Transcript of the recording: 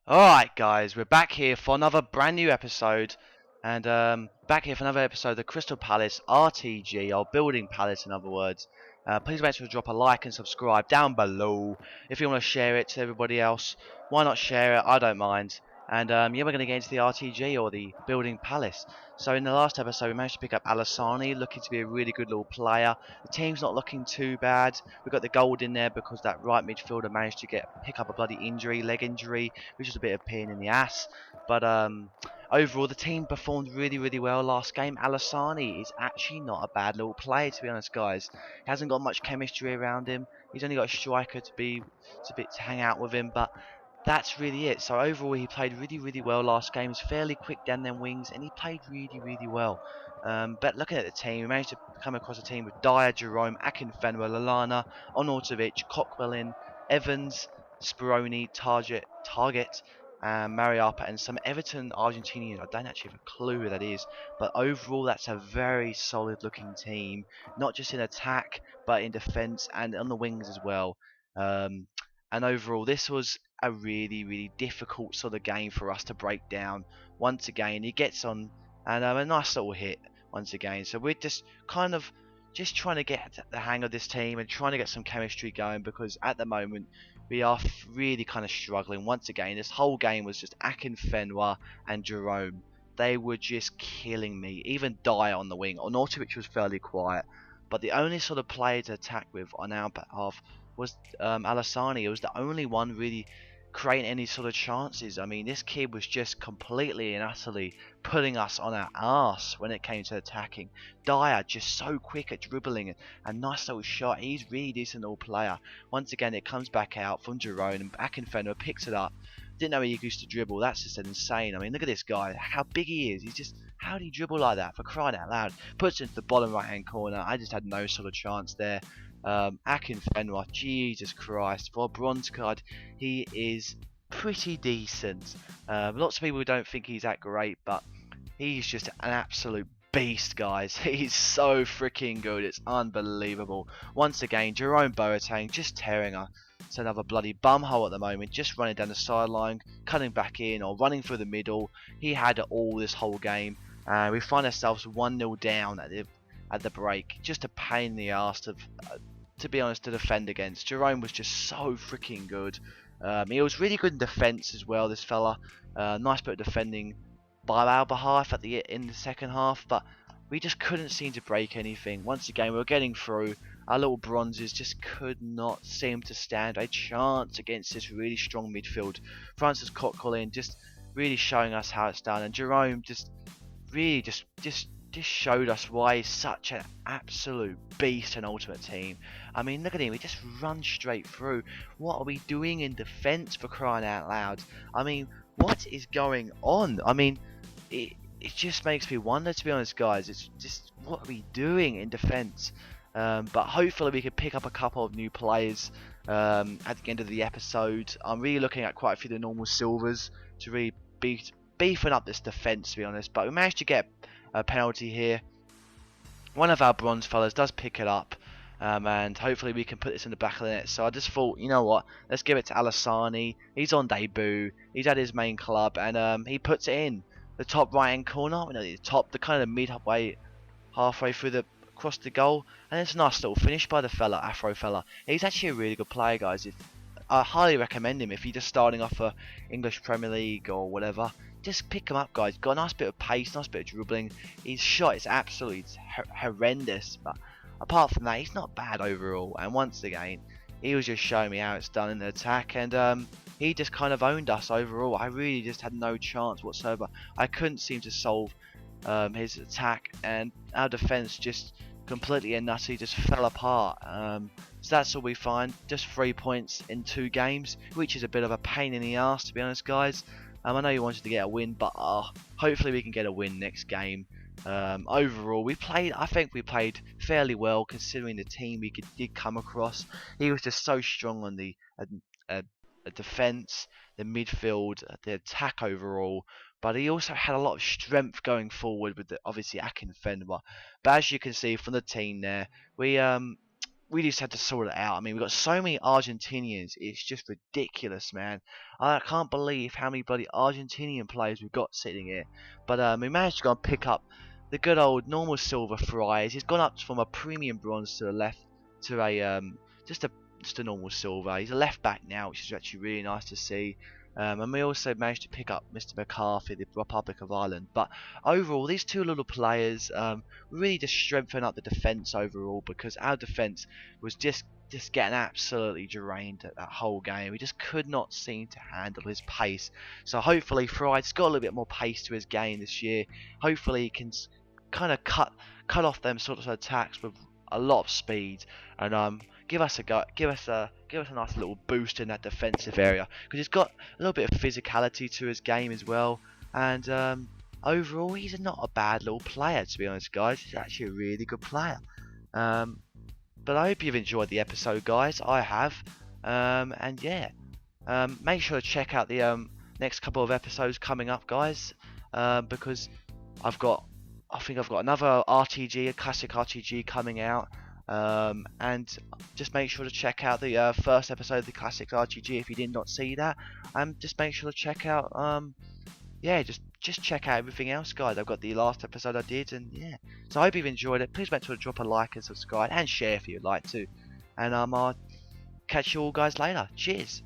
Alright guys, we're back here for another brand new episode and back here for another episode of the Crystal Palace RTG, or Building Palace in other words. Please make sure to drop a like and subscribe down below. If you want to share it to everybody else, why not share it? I don't mind. And yeah, we're going to get into the RTG, or the Building Palace. So in the last episode we managed to pick up Alassani, looking to be a really good little player. The team's not looking too bad. We've got the gold in there because that right midfielder managed to pick up a bloody injury, leg injury, which is a bit of pain in the ass. But overall, the team performed really well last game. Alassani is actually not a bad little player, to be honest, guys. He hasn't got much chemistry around him. He's only got a striker to hang out with him, but that's really it. So overall, he played really well last game. He's fairly quick down them wings, and he played really well. But looking at the team, we managed to come across a team with Dyer, Jerome, Akinfenwa, Lallana, Onautovic, Cockwellin, Evans, Speroni, Target, Mariappa, and some Everton Argentinian. I don't actually have a clue who that is, but overall, that's a very solid-looking team. Not just in attack, but in defence and on the wings as well. Um, and overall, this was a really difficult sort of game for us to break down. Once again, he gets on and a nice little hit once again. So we're just kind of just trying to get the hang of this team and trying to get some chemistry going, because at the moment we are really kind of struggling. Once again, this whole game was just Akinfenwa and Jerome. They were just killing me. Even Dyer on the wing. Onautovic was fairly quiet, but the only sort of player to attack with on our behalf was Alassani. It was the only one really creating any sort of chances. I mean, this kid was just completely and utterly putting us on our arse when it came to attacking. Dyer just so quick at dribbling and nice little shot. He's really decent little player. Once again, it comes back out from Jerome, and Akinfenwa picks it up. Didn't know he used to dribble. That's just insane. I mean, look at this guy. How big he is. He's just, how do you dribble like that? For crying out loud. Puts it into the bottom right hand corner. I just had no sort of chance there. Akinfenwa, Jesus Christ, for a bronze card, he is pretty decent. Lots of people don't think he's that great, but he's just an absolute beast, guys. He's so freaking good. It's unbelievable. Once again, Jerome Boateng just tearing us. It's another bloody bumhole at the moment, just running down the sideline, cutting back in or running through the middle. He had it all this whole game. We find ourselves 1-0 down at the break. Just a pain in the arse to be honest, to defend against. Jerome was just so freaking good. He was really good in defence as well, this fella. Nice bit of defending by our behalf in the second half, but we just couldn't seem to break anything. Once again, we were getting through. Our little bronzes just could not seem to stand a chance against this really strong midfield. Francis Cockwellin just really showing us how it's done, and Jerome just really just showed us why he's such an absolute beast and ultimate team. I mean, look at him, he just runs straight through. What are we doing in defence, for crying out loud? I mean, what is going on? I mean, it just makes me wonder, to be honest, guys. It's just, what are we doing in defence? But hopefully we can pick up a couple of new players at the end of the episode. I'm really looking at quite a few of the normal silvers to really beefing up this defence, to be honest. But we managed to get a penalty here. One of our bronze fellas does pick it up, and hopefully we can put this in the back of the net. So I just thought, you know what, let's give it to Alassani. He's on debut, he's at his main club, and he puts it in the top right hand corner, the kind of midway, halfway through across the goal, and it's a nice little finish by the fella, Afro fella. He's actually a really good player, guys. I highly recommend him if you're just starting off for English Premier League or whatever. Just pick him up, guys. Got a nice bit of pace, nice bit of dribbling. His shot is absolutely horrendous, but apart from that, he's not bad overall. And once again, he was just showing me how it's done in the attack, and he just kind of owned us overall. I really just had no chance whatsoever. I couldn't seem to solve his attack, and our defence just completely and utterly just fell apart. So that's all we find. Just 3 points in 2 games, which is a bit of a pain in the arse, to be honest, guys. I know you wanted to get a win, but hopefully we can get a win next game. Overall, I think we played fairly well considering the team we did come across. He was just so strong on the defence, the midfield, the attack overall. But he also had a lot of strength going forward with obviously Akinfenwa. But as you can see from the team there, we we just had to sort it out. I mean, we've got so many Argentinians. It's just ridiculous, man. I can't believe how many bloody Argentinian players we've got sitting here. But we managed to go and pick up the good old normal silver fries. He's gone up from a premium bronze to a left to a just a normal silver. He's a left back now, which is actually really nice to see. And we also managed to pick up Mr. McCarthy, the Republic of Ireland. But overall, these two little players really just strengthen up the defence overall, because our defence was just getting absolutely drained at that whole game. We just could not seem to handle his pace. So hopefully Fried's got a little bit more pace to his game this year. Hopefully he can kind of cut off them sorts of attacks with a lot of speed, and give us a nice little boost in that defensive area, because he's got a little bit of physicality to his game as well. And overall, he's not a bad little player, to be honest, guys. He's actually a really good player. But I hope you've enjoyed the episode, guys. I have. And yeah, make sure to check out the next couple of episodes coming up, guys, because I think I've got another RTG, a classic RTG coming out. And just make sure to check out the first episode of the classic RTG if you did not see that. And just make sure to check out just check out everything else, guys. I've got the last episode I did, and yeah. So I hope you've enjoyed it. Please make sure to drop a like and subscribe and share if you'd like to. And I'll catch you all guys later. Cheers.